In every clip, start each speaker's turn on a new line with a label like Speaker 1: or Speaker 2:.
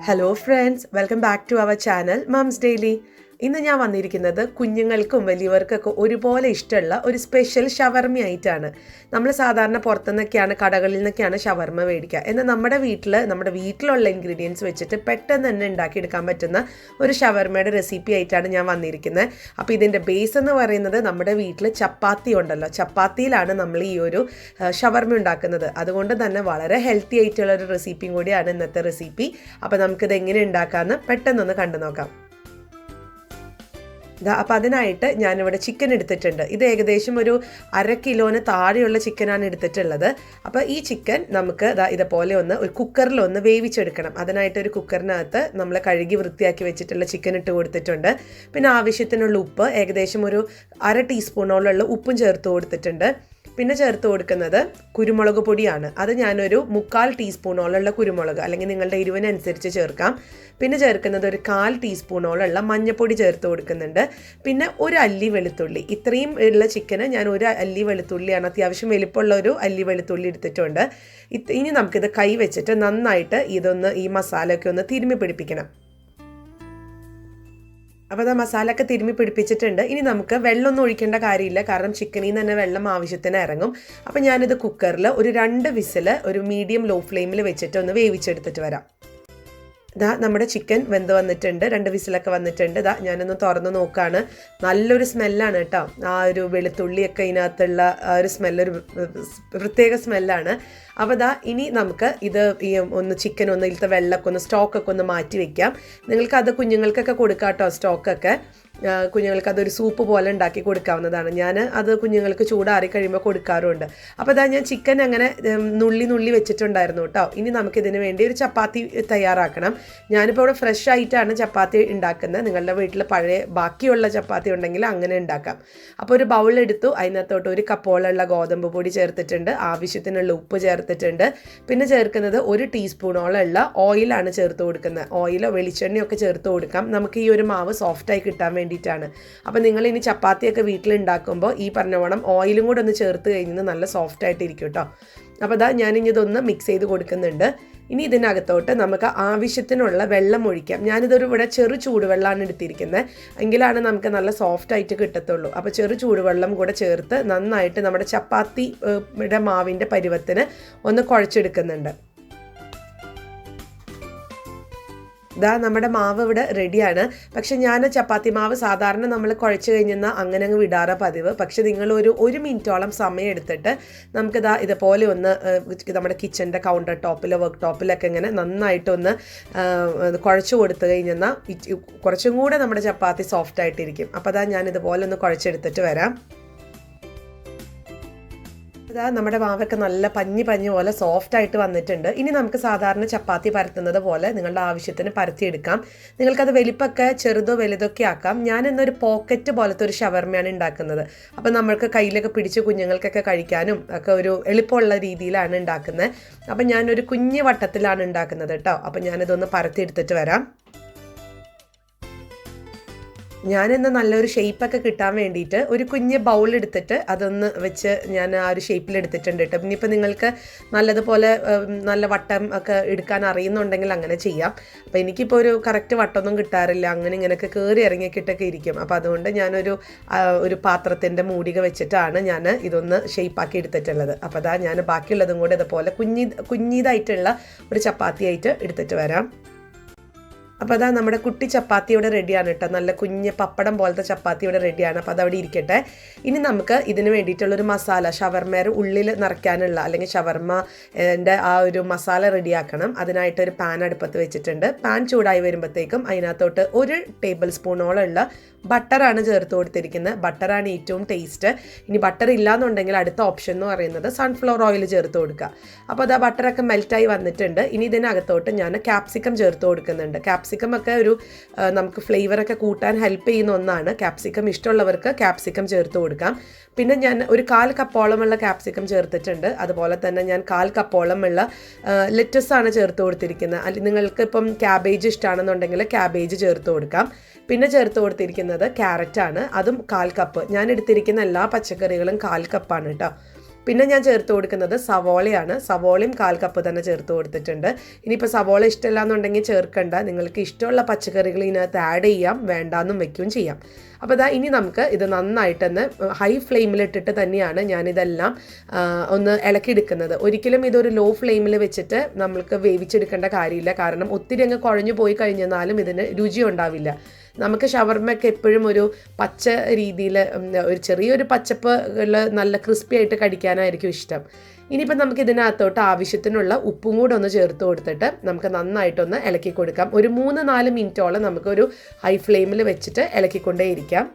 Speaker 1: Hello friends, welcome back to our channel Moms Daily. ഇന്ന് ഞാൻ വന്നിരിക്കുന്നത് കുഞ്ഞുങ്ങൾക്കും വലിയവർക്കൊക്കെ ഒരുപോലെ ഇഷ്ടമുള്ള ഒരു സ്പെഷ്യൽ ഷവർമ ആയിട്ടാണ്. നമ്മൾ സാധാരണ പുറത്തുനിന്നൊക്കെയാണ്, കടകളിൽ നിന്നൊക്കെയാണ് ഷവർമ മേടിക്കുക. എന്നാൽ നമ്മുടെ വീട്ടിലുള്ള ഇൻഗ്രീഡിയൻസ് വെച്ചിട്ട് പെട്ടെന്ന് തന്നെ ഉണ്ടാക്കിയെടുക്കാൻ പറ്റുന്ന ഒരു ഷവർമയുടെ റെസിപ്പി ആയിട്ടാണ് ഞാൻ വന്നിരിക്കുന്നത്. അപ്പോൾ ഇതിൻ്റെ ബേസ് എന്ന് പറയുന്നത് നമ്മുടെ വീട്ടിൽ ചപ്പാത്തി ഉണ്ടല്ലോ, ചപ്പാത്തിയിലാണ് നമ്മൾ ഈ ഒരു ഷവർമ ഉണ്ടാക്കുന്നത്. അതുകൊണ്ട് തന്നെ വളരെ ഹെൽത്തി ആയിട്ടുള്ള ഒരു റെസിപ്പിയും കൂടിയാണ് ഇന്നത്തെ റെസിപ്പി. അപ്പോൾ നമുക്കിത് എങ്ങനെ ഉണ്ടാക്കാമെന്ന് പെട്ടെന്നൊന്ന് കണ്ടു നോക്കാം. അപ്പോൾ അതിനായിട്ട് ഞാനിവിടെ ചിക്കൻ എടുത്തിട്ടുണ്ട്. ഇത് ഏകദേശം ഒരു 1/2 കിലോന് താഴെയുള്ള ചിക്കനാണ് എടുത്തിട്ടുള്ളത്. അപ്പോൾ ഈ ചിക്കൻ നമുക്ക് ഇതുപോലെ ഒരു കുക്കറിൽ വേവിച്ചെടുക്കണം. അതിനായിട്ട് ഒരു കുക്കറിനകത്ത് നമ്മൾ കഴുകി വൃത്തിയാക്കി വെച്ചിട്ടുള്ള ചിക്കൻ ഇട്ട് കൊടുത്തിട്ടുണ്ട്. പിന്നെ ആവശ്യത്തിനുള്ള ഉപ്പ്, ഏകദേശം ഒരു 1/2 ടീസ്പൂണോളം ഉപ്പും ചേർത്ത് കൊടുത്തിട്ടുണ്ട്. പിന്നെ ചേർത്ത് കൊടുക്കുന്നത് കുരുമുളക് പൊടിയാണ്. അത് ഞാനൊരു 1/4 ടീസ്പൂണോളം കുരുമുളക്, അല്ലെങ്കിൽ നിങ്ങളുടെ എരിവിനനുസരിച്ച് ചേർക്കാം. പിന്നെ ചേർക്കുന്നത് ഒരു 1/4 ടീസ്പൂണോളം മഞ്ഞൾപ്പൊടി ചേർത്ത് കൊടുക്കുന്നുണ്ട്. പിന്നെ ഒരു അല്ലി വെളുത്തുള്ളി. ഇത്രയും ഉള്ള ചിക്കന് ഞാൻ ഒരു അല്ലി വെളുത്തുള്ളിയാണ്, അത്യാവശ്യം വലിപ്പമുള്ള ഒരു അല്ലി വെളുത്തുള്ളി എടുത്തിട്ടുണ്ട്. ഇനി നമുക്കിത് കൈ വെച്ചിട്ട് നന്നായിട്ട് ഈ മസാലയൊക്കെ ഒന്ന് തിരുമ്മി പിടിപ്പിക്കണം. അപ്പോൾ മസാല ഒക്കെ തിരുമ്മി പിടിപ്പിച്ചിട്ടുണ്ട്. ഇനി നമുക്ക് വെള്ളമൊന്നും ഒഴിക്കേണ്ട കാര്യമില്ല, കാരണം ചിക്കനിൽ നിന്ന് തന്നെ വെള്ളം ആവശ്യത്തിന് ഇറങ്ങും. അപ്പോൾ ഞാനിത് കുക്കറിൽ ഒരു 2 വിസിൽ ഒരു മീഡിയം ലോ ഫ്ലെയിമിൽ വെച്ചിട്ട് ഒന്ന് വേവിച്ചെടുത്തിട്ട് വരാം. നമ്മുടെ ചിക്കൻ വെന്ത് വന്നിട്ടുണ്ട്, 2 വിസിലൊക്കെ വന്നിട്ടുണ്ട്. ഞാനൊന്ന് തുറന്ന് നോക്കുകയാണ്. നല്ലൊരു സ്മെല്ലാണ് കേട്ടോ. ആ ഒരു വെളുത്തുള്ളിയൊക്കെ ഇതിനകത്തുള്ള ആ ഒരു സ്മെല്ലൊരു പ്രത്യേക സ്മെല്ലാണ്. അപ്പോൾ ഇനി നമുക്ക് ചിക്കൻ ഇതിലത്തെ വെള്ളമൊക്കെ സ്റ്റോക്കൊക്കെ ഒന്ന് മാറ്റി വെക്കാം. നിങ്ങൾക്കത് കുഞ്ഞുങ്ങൾക്കൊക്കെ കൊടുക്കാം കേട്ടോ. സ്റ്റോക്കൊക്കെ കുഞ്ഞുങ്ങൾക്ക് അതൊരു സൂപ്പ് പോലെ ഉണ്ടാക്കി കൊടുക്കാവുന്നതാണ്. ഞാൻ അത് കുഞ്ഞുങ്ങൾക്ക് ചൂടാറി കഴിയുമ്പോൾ കൊടുക്കാറുമുണ്ട്. അപ്പോൾ ഞാൻ ചിക്കൻ അങ്ങനെ നുള്ളി വെച്ചിട്ടുണ്ടായിരുന്നു കേട്ടോ. ഇനി നമുക്കിതിന് വേണ്ടി ഒരു ചപ്പാത്തി തയ്യാറാക്കണം. ഞാനിപ്പോൾ ഇവിടെ ഫ്രഷ് ആയിട്ടാണ് ചപ്പാത്തി ഉണ്ടാക്കുന്നത്. നിങ്ങളുടെ വീട്ടിൽ പഴയ ബാക്കിയുള്ള ചപ്പാത്തി ഉണ്ടെങ്കിൽ അങ്ങനെ ഉണ്ടാക്കാം. അപ്പോൾ ഒരു ബൗളെടുത്തു, അതിനകത്തോട്ട് 1 കപ്പോളമുള്ള ഗോതമ്പ് പൊടി ചേർത്തിട്ടുണ്ട്, ആവശ്യത്തിനുള്ള ഉപ്പ് ചേർത്തിട്ടുണ്ട്. പിന്നെ ചേർക്കുന്നത് 1 ടീസ്പൂണോളമുള്ള ഓയിലാണ് ചേർത്ത് കൊടുക്കുന്നത്. ഓയിലോ വെളിച്ചെണ്ണയോ ഒക്കെ ചേർത്ത് കൊടുക്കാം. നമുക്ക് ഈ ഒരു മാവ് സോഫ്റ്റായി കിട്ടാൻ വേണ്ടിയിട്ടാണ്. അപ്പോൾ നിങ്ങളിനി ചപ്പാത്തിയൊക്കെ വീട്ടിലുണ്ടാക്കുമ്പോൾ ഈ പറഞ്ഞ ഓയിലും കൂടെ ഒന്ന് ചേർത്ത് കഴിഞ്ഞാൽ നല്ല സോഫ്റ്റായിട്ടിരിക്കും കേട്ടോ. അപ്പോൾ ഞാനിനി ഇതൊന്ന് മിക്സ് ചെയ്ത് കൊടുക്കുന്നുണ്ട്. ഇനി ഇതിനകത്തോട്ട് നമുക്ക് ആവശ്യത്തിനുള്ള വെള്ളം ഒഴിക്കാം. ഇവിടെ ചെറു ചൂടുവെള്ളമാണ് എടുത്തിരിക്കുന്നത്, എങ്കിലാണ് നമുക്ക് നല്ല സോഫ്റ്റായിട്ട് കിട്ടത്തുള്ളൂ. അപ്പോൾ ചെറു ചൂടുവെള്ളം കൂടെ ചേർത്ത് നന്നായിട്ട് നമ്മുടെ ചപ്പാത്തിയുടെ മാവിൻ്റെ പരുവത്തിന് ഒന്ന് കുഴച്ചെടുക്കുന്നുണ്ട്. നമ്മുടെ മാവ് ഇവിടെ റെഡിയാണ്. പക്ഷെ ഞാൻ ചപ്പാത്തി മാവ് സാധാരണ നമ്മൾ കുഴച്ച് കഴിഞ്ഞാൽ അങ്ങനെ അങ്ങ് വിടാറ പതിവ്. പക്ഷെ നിങ്ങൾ ഒരു മിനിറ്റോളം സമയം എടുത്തിട്ട് നമുക്ക് ഇതുപോലെ നമ്മുടെ കിച്ചൻ്റെ കൗണ്ടർ ടോപ്പിലോ വർക്ക് ടോപ്പിലൊക്കെ ഇങ്ങനെ നന്നായിട്ടൊന്ന് കുഴച്ച് കൊടുത്തു കഴിഞ്ഞാൽ കുറച്ചും കൂടെ നമ്മുടെ ചപ്പാത്തി സോഫ്റ്റ് ആയിട്ടിരിക്കും. അപ്പോൾ ഞാൻ ഇതുപോലെ ഒന്ന് കുഴച്ചെടുത്തിട്ട് വരാം. നമ്മുടെ മാവൊക്കെ നല്ല പഞ്ഞി പോലെ സോഫ്റ്റായിട്ട് വന്നിട്ടുണ്ട്. ഇനി നമുക്ക് സാധാരണ ചപ്പാത്തി പരത്തുന്നത് പോലെ നിങ്ങളുടെ ആവശ്യത്തിന് പരത്തിയെടുക്കാം. നിങ്ങൾക്കത് വലിപ്പമൊക്കെ ചെറുതോ വലുതൊക്കെ ആക്കാം. ഞാൻ ഇന്നൊരു പോക്കറ്റ് പോലത്തെ ഒരു ഷവർമയാണ് ഉണ്ടാക്കുന്നത്. അപ്പോൾ നമ്മൾക്ക് കയ്യിലൊക്കെ പിടിച്ച് കുഞ്ഞുങ്ങൾക്കൊക്കെ കഴിക്കാനും ഒക്കെ ഒരു എളുപ്പമുള്ള രീതിയിലാണ് ഉണ്ടാക്കുന്നത്. അപ്പം ഞാനൊരു കുഞ്ഞു വട്ടത്തിലാണ് ഉണ്ടാക്കുന്നത് കേട്ടോ. അപ്പം ഞാനിതൊന്ന് പരത്തിയെടുത്തിട്ട് വരാം. ഞാനിന്ന് നല്ലൊരു ഷേപ്പൊക്കെ കിട്ടാൻ വേണ്ടിയിട്ട് ഒരു കുഞ്ഞ് ബൗൾ എടുത്തിട്ട് അതൊന്ന് വെച്ച് ഞാൻ ആ ഒരു ഷേപ്പിൽ എടുത്തിട്ടുണ്ട് കേട്ടോ. ഇനിയിപ്പോൾ നിങ്ങൾക്ക് നല്ലതുപോലെ നല്ല വട്ടം ഒക്കെ എടുക്കാൻ അറിയുന്നുണ്ടെങ്കിൽ അങ്ങനെ ചെയ്യാം. അപ്പോൾ എനിക്കിപ്പോൾ ഒരു കറക്റ്റ് വട്ടമൊന്നും കിട്ടാറില്ല, അങ്ങനെ ഇങ്ങനെയൊക്കെ കയറി ഇറങ്ങിക്കിട്ടൊക്കെ ഇരിക്കും. അപ്പോൾ അതുകൊണ്ട് ഞാനൊരു പാത്രത്തിൻ്റെ മൂടിക വെച്ചിട്ടാണ് ഞാൻ ഇതൊന്ന് ഷേപ്പാക്കി എടുത്തിട്ടുള്ളത്. അപ്പോൾ ഞാൻ ബാക്കിയുള്ളതും കൂടെ ഇതുപോലെ കുഞ്ഞിതായിട്ടുള്ള ഒരു ചപ്പാത്തിയായിട്ട് എടുത്തിട്ട് വരാം. അപ്പോൾ നമ്മുടെ കുട്ടി ചപ്പാത്തി ഇവിടെ റെഡിയാണ് കേട്ടോ. നല്ല കുഞ്ഞ് പപ്പടം പോലത്തെ ചപ്പാത്തി ഇവിടെ റെഡിയാണ്. അപ്പോൾ അതവിടെ ഇരിക്കട്ടെ. ഇനി നമുക്ക് ഇതിന് വേണ്ടിയിട്ടുള്ളൊരു മസാല, ഷവർമയുടെ ഉള്ളിൽ നിറയ്ക്കാനുള്ള അല്ലെങ്കിൽ ഷവർമൻ്റെ ആ ഒരു മസാല റെഡിയാക്കണം. അതിനായിട്ടൊരു പാൻ അടുപ്പത്ത് വെച്ചിട്ടുണ്ട്. പാൻ ചൂടായി വരുമ്പോഴത്തേക്കും അതിനകത്തോട്ട് 1 ടേബിൾ സ്പൂണോളമുള്ള ബട്ടറാണ് ചേർത്ത് കൊടുത്തിരിക്കുന്നത്. ബട്ടറാണ് ഏറ്റവും ടേസ്റ്റ്. ഇനി ബട്ടർ ഇല്ലാന്നുണ്ടെങ്കിൽ അടുത്ത ഓപ്ഷൻ എന്ന് പറയുന്നത് സൺഫ്ലവർ ഓയിൽ ചേർത്ത് കൊടുക്കുക. അപ്പോൾ ബട്ടറൊക്കെ മെൽറ്റായി വന്നിട്ടുണ്ട്. ഇനി ഇതിനകത്തോട്ട് ഞാൻ ക്യാപ്സിക്കം ചേർത്ത് കൊടുക്കുന്നുണ്ട്. ക്യാപ്സിക്കം ഒക്കെ നമുക്ക് ഫ്ലേവറൊക്കെ കൂട്ടാൻ ഹെൽപ്പ് ചെയ്യുന്ന ഒന്നാണ്. ക്യാപ്സിക്കം ഇഷ്ടമുള്ളവർക്ക് ക്യാപ്സിക്കം ചേർത്ത് കൊടുക്കാം. പിന്നെ ഞാൻ ഒരു 1/4 കപ്പോളമുള്ള ക്യാപ്സിക്കം ചേർത്തിട്ടുണ്ട്. അതുപോലെ തന്നെ ഞാൻ 1/4 കപ്പോളമുള്ള ലെറ്റസാണ് ചേർത്ത് കൊടുത്തിരിക്കുന്നത്. അല്ലെങ്കിൽ നിങ്ങൾക്ക് ഇപ്പം ക്യാബേജ് ഇഷ്ടമാണെന്നുണ്ടെങ്കിൽ ക്യാബേജ് ചേർത്ത് കൊടുക്കാം. പിന്നെ ചേർത്ത് കൊടുത്തിരിക്കുന്നത് ക്യാരറ്റാണ്, അതും 1/4 കപ്പ്. ഞാൻ എടുത്തിരിക്കുന്ന എല്ലാ പച്ചക്കറികളും 1/4 കപ്പാണ് കേട്ടോ. പിന്നെ ഞാൻ ചേർത്ത് കൊടുക്കുന്നത് സവോളയാണ്. സവോളയും 1/4 കപ്പ് തന്നെ ചേർത്ത് കൊടുത്തിട്ടുണ്ട്. ഇനിയിപ്പോൾ സവോള ഇഷ്ടമില്ല എന്നുണ്ടെങ്കിൽ ചേർക്കണ്ട, നിങ്ങൾക്ക് ഇഷ്ടമുള്ള പച്ചക്കറികൾ ഇതിനകത്ത് ആഡ് ചെയ്യാം, വേണ്ടാന്നും വെക്കുകയും ചെയ്യാം. അപ്പോൾ ഇനി നമുക്ക് ഇത് നന്നായിട്ടൊന്ന് ഹൈ ഫ്ലെയിമിലിട്ടിട്ട് തന്നെയാണ് ഞാനിതെല്ലാം ഒന്ന് ഇളക്കിയെടുക്കുന്നത്. ഒരിക്കലും ഇതൊരു ലോ ഫ്ലെയിമിൽ വെച്ചിട്ട് നമ്മൾക്ക് വേവിച്ചെടുക്കേണ്ട കാര്യമില്ല. കാരണം ഒത്തിരി അങ്ങ് കുഴഞ്ഞു പോയി കഴിഞ്ഞാലും ഇതിന് രുചി ഉണ്ടാവില്ല. നമുക്ക് ഷവർമയൊക്കെ എപ്പോഴും ഒരു പച്ച രീതിയിൽ ഒരു ചെറിയൊരു പച്ചപ്പ് ഉള്ള നല്ല ക്രിസ്പി ആയിട്ട് കടിക്കാനായിരിക്കും ഇഷ്ടം. ഇനിയിപ്പോൾ നമുക്ക് ഇതിനകത്തോട്ട് ആവശ്യത്തിനുള്ള ഉപ്പും കൂടെ ഒന്ന് ചേർത്ത് കൊടുത്തിട്ട് നമുക്ക് നന്നായിട്ടൊന്ന് ഇളക്കി കൊടുക്കാം. ഒരു 3-4 മിനിറ്റോളം നമുക്കൊരു ഹൈ ഫ്ലെയിമിൽ വെച്ചിട്ട് ഇളക്കിക്കൊണ്ടേയിരിക്കാം.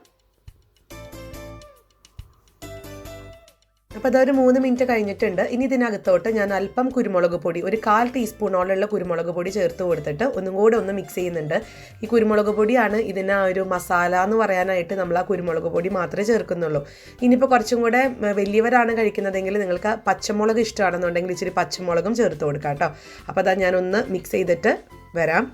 Speaker 1: അപ്പോൾ അതൊരു 3 മിനിറ്റ് കഴിഞ്ഞിട്ടുണ്ട്. ഇനി ഇതിനകത്തോട്ട് ഞാൻ അല്പം കുരുമുളക് പൊടി, ഒരു 1/4 ടീസ്പൂണോളം കുരുമുളക് പൊടി ചേർത്ത് കൊടുത്തിട്ട് ഒന്നും കൂടെ ഒന്ന് മിക്സ് ചെയ്യുന്നുണ്ട്. ഈ കുരുമുളക് പൊടിയാണ് ഇതിന് ഒരു മസാല എന്ന് പറയാനായിട്ട് നമ്മൾ ആ കുരുമുളക് പൊടി മാത്രമേ ചേർക്കുന്നുള്ളൂ. ഇനിയിപ്പോൾ കുറച്ചും കൂടെ വലിയവരാണ് കഴിക്കുന്നതെങ്കിൽ നിങ്ങൾക്ക് പച്ചമുളക് ഇഷ്ടമാണെന്നുണ്ടെങ്കിൽ ഇച്ചിരി പച്ചമുളകും ചേർത്ത് കൊടുക്കാം കേട്ടോ. അപ്പോൾ ഞാനൊന്ന് മിക്സ് ചെയ്തിട്ട് വരാം.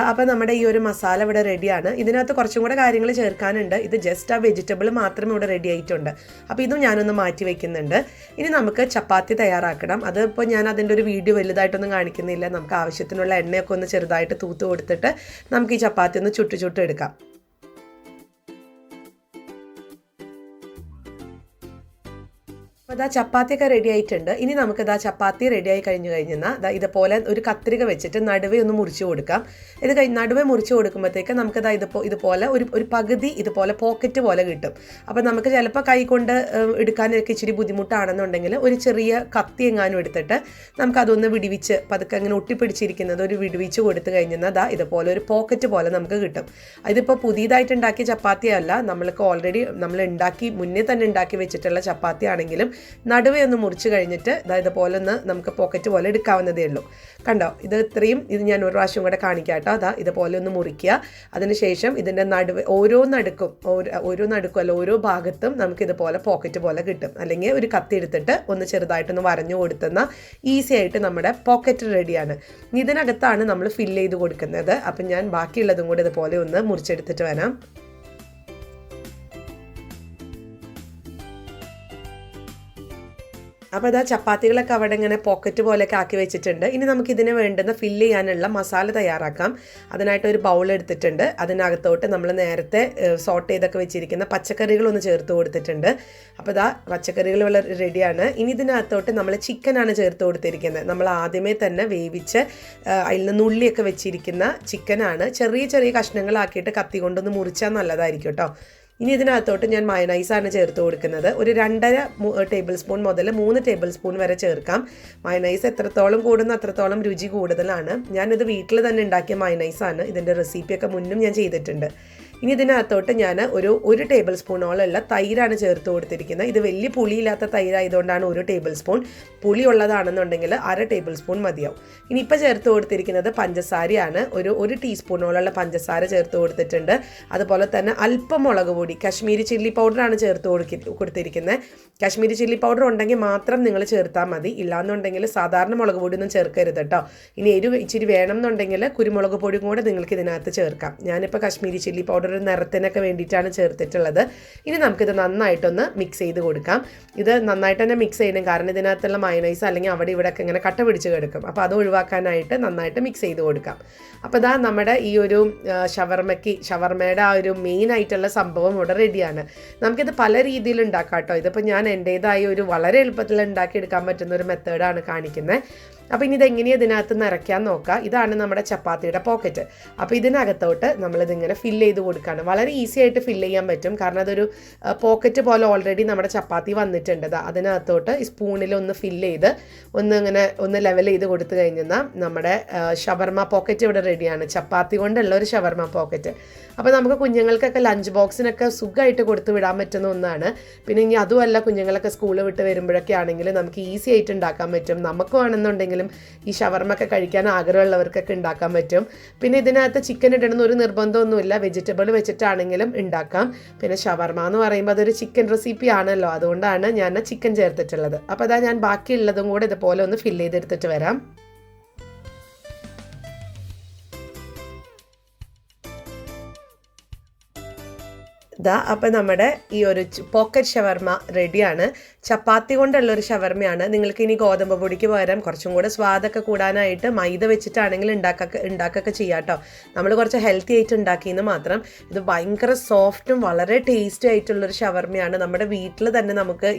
Speaker 1: അപ്പോൾ നമ്മുടെ ഈ ഒരു മസാല ഇവിടെ റെഡിയാണ്. ഇതിനകത്ത് കുറച്ചും കൂടെ കാര്യങ്ങൾ ചേർക്കാനുണ്ട്. ഇത് ജസ്റ്റ് ആ വെജിറ്റബിൾ മാത്രം ഇവിടെ റെഡി ആയിട്ടുണ്ട്. അപ്പോൾ ഇതും ഞാനൊന്ന് മാറ്റി വയ്ക്കുന്നുണ്ട്. ഇനി നമുക്ക് ചപ്പാത്തി തയ്യാറാക്കണം. അതിപ്പോൾ ഞാൻ അതിൻ്റെ ഒരു വീഡിയോ വലുതായിട്ടൊന്നും കാണിക്കുന്നില്ല. നമുക്ക് ആവശ്യത്തിനുള്ള എണ്ണയൊക്കെ ഒന്ന് ചെറുതായിട്ട് തൂത്ത് കൊടുത്തിട്ട് നമുക്ക് ഈ ചപ്പാത്തി ഒന്ന് ചുട്ട് എടുക്കാം. അപ്പോൾ ചപ്പാത്തിയൊക്കെ റെഡി ആയിട്ടുണ്ട്. ഇനി നമുക്കിതാ ചപ്പാത്തി റെഡിയായി കഴിഞ്ഞാൽ ഇതുപോലെ ഒരു കത്രിക വെച്ചിട്ട് നടുവേ ഒന്ന് മുറിച്ച് കൊടുക്കാം. ഇത് നടുവേ മുറിച്ച് കൊടുക്കുമ്പോഴത്തേക്ക് നമുക്കിതാ ഇതുപോലെ ഒരു പകുതി ഇതുപോലെ പോക്കറ്റ് പോലെ കിട്ടും. അപ്പോൾ നമുക്ക് ചിലപ്പോൾ കൈ കൊണ്ട് എടുക്കാനൊക്കെ ഇച്ചിരി ബുദ്ധിമുട്ടാണെന്നുണ്ടെങ്കിൽ ഒരു ചെറിയ കത്തി എങ്ങാനും എടുത്തിട്ട് നമുക്കതൊന്ന് വിടിവിച്ച് പതുക്കെ അങ്ങനെ ഒട്ടിപ്പിടിച്ചിരിക്കുന്നത് ഒരു വിടിവിച്ച് കൊടുത്തു കഴിഞ്ഞാൽ ഇതുപോലെ ഒരു പോക്കറ്റ് പോലെ നമുക്ക് കിട്ടും. ഇതിപ്പോൾ പുതിയതായിട്ട് ഉണ്ടാക്കിയ ചപ്പാത്തിയല്ല, നമ്മൾക്ക് ഓൾറെഡി നമ്മൾ മുന്നേ തന്നെ ഉണ്ടാക്കി വെച്ചിട്ടുള്ള ചപ്പാത്തി ആണെങ്കിലും നടുവേ ഒന്ന് മുറിച്ച് കഴിഞ്ഞിട്ട് ഇതുപോലെ ഒന്ന് നമുക്ക് പോക്കറ്റ് പോലെ എടുക്കാവുന്നതേ ഉള്ളൂ. കണ്ടോ, ഇത് ഞാൻ ഒരു പ്രാവശ്യം കൂടെ കാണിക്കാം കേട്ടോ. ഇതുപോലെ ഒന്ന് മുറിക്കുക. അതിനുശേഷം ഇതിൻ്റെ ഓരോ നടുക്കും അല്ല ഓരോ ഭാഗത്തും നമുക്കിതുപോലെ പോക്കറ്റ് പോലെ കിട്ടും. അല്ലെങ്കിൽ ഒരു കത്തി എടുത്തിട്ട് ഒന്ന് ചെറുതായിട്ടൊന്ന് വരഞ്ഞു കൊടുത്തുന്ന ഈസി ആയിട്ട് നമ്മുടെ പോക്കറ്റ് റെഡിയാണ്. ഇതിനകത്താണ് നമ്മൾ ഫില്ല് ചെയ്ത് കൊടുക്കുന്നത്. അപ്പം ഞാൻ ബാക്കിയുള്ളതും കൂടെ ഇതുപോലെ ഒന്ന് മുറിച്ചെടുത്തിട്ട് വരാം. അപ്പോൾ ചപ്പാത്തികളൊക്കെ അവിടെ ഇങ്ങനെ പോക്കറ്റ് പോലെയൊക്കെ ആക്കി വെച്ചിട്ടുണ്ട്. ഇനി നമുക്കിതിന് വേണ്ടുന്ന ഫില്ല് ചെയ്യാനുള്ള മസാല തയ്യാറാക്കാം. അതിനായിട്ട് ഒരു ബൗൾ എടുത്തിട്ടുണ്ട്. അതിനകത്തോട്ട് നമ്മൾ നേരത്തെ സോട്ട് ചെയ്തൊക്കെ വെച്ചിരിക്കുന്ന പച്ചക്കറികളൊന്ന് ചേർത്ത് കൊടുത്തിട്ടുണ്ട്. അപ്പോൾ പച്ചക്കറികൾ വളരെ റെഡിയാണ്. ഇനി ഇതിനകത്തോട്ട് നമ്മൾ ചിക്കനാണ് ചേർത്ത് കൊടുത്തിരിക്കുന്നത്. നമ്മൾ ആദ്യമേ തന്നെ വേവിച്ച് അതിൽ നിന്ന് ഉള്ളിയൊക്കെ വെച്ചിരിക്കുന്ന ചിക്കനാണ്. ചെറിയ കഷ്ണങ്ങളാക്കിയിട്ട് കത്തി കൊണ്ടൊന്ന് മുറിച്ചാൽ നല്ലതായിരിക്കും കേട്ടോ. ഇനി ഇതിനകത്തോട്ട് ഞാൻ മയണൈസാണ് ചേർത്ത് കൊടുക്കുന്നത്. ഒരു 2.5 ടേബിൾ സ്പൂൺ മുതൽ 3 ടേബിൾ സ്പൂൺ വരെ ചേർക്കാം. മയണൈസ് എത്രത്തോളം കൂടുന്നു അത്രത്തോളം രുചി കൂടുതലാണ്. ഞാനിത് വീട്ടിൽ തന്നെ ഉണ്ടാക്കിയ മയണൈസാണ്. ഇതിൻ്റെ റെസിപ്പിയൊക്കെ മുന്നും ഞാൻ ചെയ്തിട്ടുണ്ട്. ഇനി ഇതിനകത്തോട്ട് ഞാൻ ഒരു ടേബിൾ സ്പൂണോളമുള്ള തൈരാണ് ചേർത്ത് കൊടുത്തിരിക്കുന്നത്. ഇത് വലിയ പുളിയില്ലാത്ത തൈരായതുകൊണ്ടാണ് 1 ടേബിൾ സ്പൂൺ. പുളി ഉള്ളതാണെന്നുണ്ടെങ്കിൽ 1/2 ടേബിൾ സ്പൂൺ മതിയാവും. ഇനിയിപ്പോൾ ചേർത്ത് കൊടുത്തിരിക്കുന്നത് പഞ്ചസാരയാണ്. ഒരു ടീസ്പൂണോളമുള്ള പഞ്ചസാര ചേർത്ത് കൊടുത്തിട്ടുണ്ട്. അതുപോലെ തന്നെ അല്പം മുളക് പൊടി, കാശ്മീരി ചില്ലി പൗഡറാണ് ചേർത്ത് കൊടുത്തിരിക്കുന്നത്. കാശ്മീരി ചില്ലി പൗഡർ ഉണ്ടെങ്കിൽ മാത്രം നിങ്ങൾ ചേർത്താൽ മതി. ഇല്ലാന്നുണ്ടെങ്കിൽ സാധാരണ മുളക് പൊടി ഒന്നും ചേർക്കരുത് കേട്ടോ. ഇനി എരിവ് ഇച്ചിരി വേണം എന്നുണ്ടെങ്കിൽ കുരുമുളക് പൊടിയും കൂടെ നിങ്ങൾക്ക് ഇതിനകത്ത് ചേർക്കാം. ഞാനിപ്പോൾ കാശ്മീരി ചില്ലി പൗഡർ ഒരു നിറത്തിനൊക്കെ വേണ്ടിയിട്ടാണ് ചേർത്തിട്ടുള്ളത്. ഇനി നമുക്കിത് നന്നായിട്ടൊന്ന് മിക്സ് ചെയ്ത് കൊടുക്കാം. ഇത് നന്നായിട്ട് തന്നെ മിക്സ് ചെയ്യണം, കാരണം ഇതിനകത്തുള്ള മയണൈസ് അല്ലെങ്കിൽ അവിടെ ഇവിടെയൊക്കെ ഇങ്ങനെ കട്ട പിടിച്ച് കിടക്കും. അപ്പോൾ അത് ഒഴിവാക്കാനായിട്ട് നന്നായിട്ട് മിക്സ് ചെയ്ത് കൊടുക്കാം. അപ്പോൾ നമ്മുടെ ഈ ഒരു ഷവർമയുടെ ആ ഒരു മെയിൻ ആയിട്ടുള്ള സംഭവം ഇവിടെ റെഡിയാണ്. നമുക്കിത് പല രീതിയിൽ ഉണ്ടാക്കാം കേട്ടോ. ഇതിപ്പോൾ ഞാൻ എൻ്റേതായ ഒരു വളരെ എളുപ്പത്തിൽ ഉണ്ടാക്കിയെടുക്കാൻ പറ്റുന്ന ഒരു മെത്തേഡാണ് കാണിക്കുന്നത്. അപ്പോൾ ഇനി ഇതെങ്ങനെയാണ് ഇതിനകത്ത് നിറയ്ക്കാൻ നോക്കാം. ഇതാണ് നമ്മുടെ ചപ്പാത്തിയുടെ പോക്കറ്റ്. അപ്പോൾ ഇതിനകത്തോട്ട് നമ്മളിതിങ്ങനെ ഫില്ല് ചെയ്ത് കൊടുക്കുകയാണ്. വളരെ ഈസി ആയിട്ട് ഫില്ല് ചെയ്യാൻ പറ്റും, കാരണം അതൊരു പോക്കറ്റ് പോലെ ഓൾറെഡി നമ്മുടെ ചപ്പാത്തി വന്നിട്ടുണ്ട്. അതിനകത്തോട്ട് ഈ സ്പൂണിൽ ഒന്ന് ഫില്ല് ചെയ്ത് ഒന്ന് ലെവൽ ചെയ്ത് കൊടുത്തു കഴിഞ്ഞാൽ നമ്മുടെ ഷവർമ പോക്കറ്റ് ഇവിടെ റെഡിയാണ്. ചപ്പാത്തി കൊണ്ടുള്ള ഒരു ഷവർമ പോക്കറ്റ്. അപ്പോൾ നമുക്ക് കുഞ്ഞുങ്ങൾക്കൊക്കെ ലഞ്ച് ബോക്സിനൊക്കെ സുഖമായിട്ട് കൊടുത്ത് വിടാൻ പറ്റുന്ന ഒന്നാണ്. പിന്നെ ഇനി അതുമല്ല, കുഞ്ഞുങ്ങളൊക്കെ സ്കൂൾ വിട്ട് വരുമ്പോഴൊക്കെ ആണെങ്കിൽ നമുക്ക് ഈസി ആയിട്ട് ഉണ്ടാക്കാൻ പറ്റും. നമുക്ക് വേണമെന്നുണ്ടെങ്കിലും ഈ ഷവർമൊക്കെ കഴിക്കാൻ ആഗ്രഹമുള്ളവർക്കൊക്കെ ഉണ്ടാക്കാൻ പറ്റും. പിന്നെ ഇതിനകത്ത് ചിക്കൻ ഇടണമെന്ന് ഒരു നിർബന്ധമൊന്നുമില്ല, വെജിറ്റബിൾ വെച്ചിട്ടാണെങ്കിലും ഉണ്ടാക്കാം. പിന്നെ ഷവർമ എന്ന് പറയുമ്പോൾ അതൊരു ചിക്കൻ റെസിപ്പി ആണല്ലോ, അതുകൊണ്ടാണ് ഞാൻ ചിക്കൻ ചേർത്തിട്ടുള്ളത്. അപ്പോൾ ഞാൻ ബാക്കിയുള്ളതും കൂടെ ഇതുപോലെ ഒന്ന് ഫില്ല് ചെയ്തെടുത്തിട്ട് വരാം. അപ്പോൾ നമ്മുടെ ഈ ഒരു പോക്കറ്റ് ഷവർമ റെഡിയാണ്. ചപ്പാത്തി കൊണ്ടുള്ളൊരു ഷവർമയാണ്. നിങ്ങൾക്ക് ഇനി ഗോതമ്പ് പൊടിക്ക് പകരം കുറച്ചും കൂടെ സ്വാദൊക്കെ കൂടാനായിട്ട് മൈദ വെച്ചിട്ടാണെങ്കിൽ ഉണ്ടാക്കൊക്കെ ചെയ്യാം കേട്ടോ. നമ്മൾ കുറച്ച് ഹെൽത്തി ആയിട്ട് ഉണ്ടാക്കിയെന്ന് മാത്രം. ഇത് ഭയങ്കര സോഫ്റ്റും വളരെ ടേസ്റ്റി ആയിട്ടുള്ളൊരു ഷവർമയാണ്. നമ്മുടെ വീട്ടിൽ തന്നെ നമുക്ക്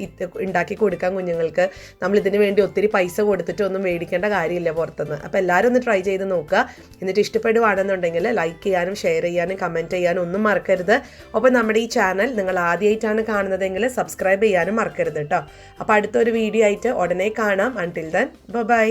Speaker 1: ഉണ്ടാക്കി കൊടുക്കാം കുഞ്ഞുങ്ങൾക്ക്. നമ്മൾ ഇതിന് വേണ്ടി ഒത്തിരി പൈസ കൊടുത്തിട്ട് ഒന്നും മേടിക്കേണ്ട കാര്യമില്ല പുറത്തുനിന്ന്. അപ്പോൾ എല്ലാവരും ഒന്ന് ട്രൈ ചെയ്ത് നോക്കുക. എന്നിട്ട് ഇഷ്ടപ്പെടുവാണെന്നുണ്ടെങ്കിൽ ലൈക്ക് ചെയ്യാനും ഷെയർ ചെയ്യാനും കമൻറ്റ് ചെയ്യാനും ഒന്നും മറക്കരുത്. ഒപ്പം നമ്മുടെ ഈ ചാനൽ നിങ്ങൾ ആദ്യമായിട്ടാണ് കാണുന്നതെങ്കിൽ സബ്സ്ക്രൈബ് ചെയ്യാനും മറക്കരുത് കേട്ടോ. അപ്പോൾ അടുത്തൊരു വീഡിയോ ആയിട്ട് ഉടനെ കാണാം. Until then bye.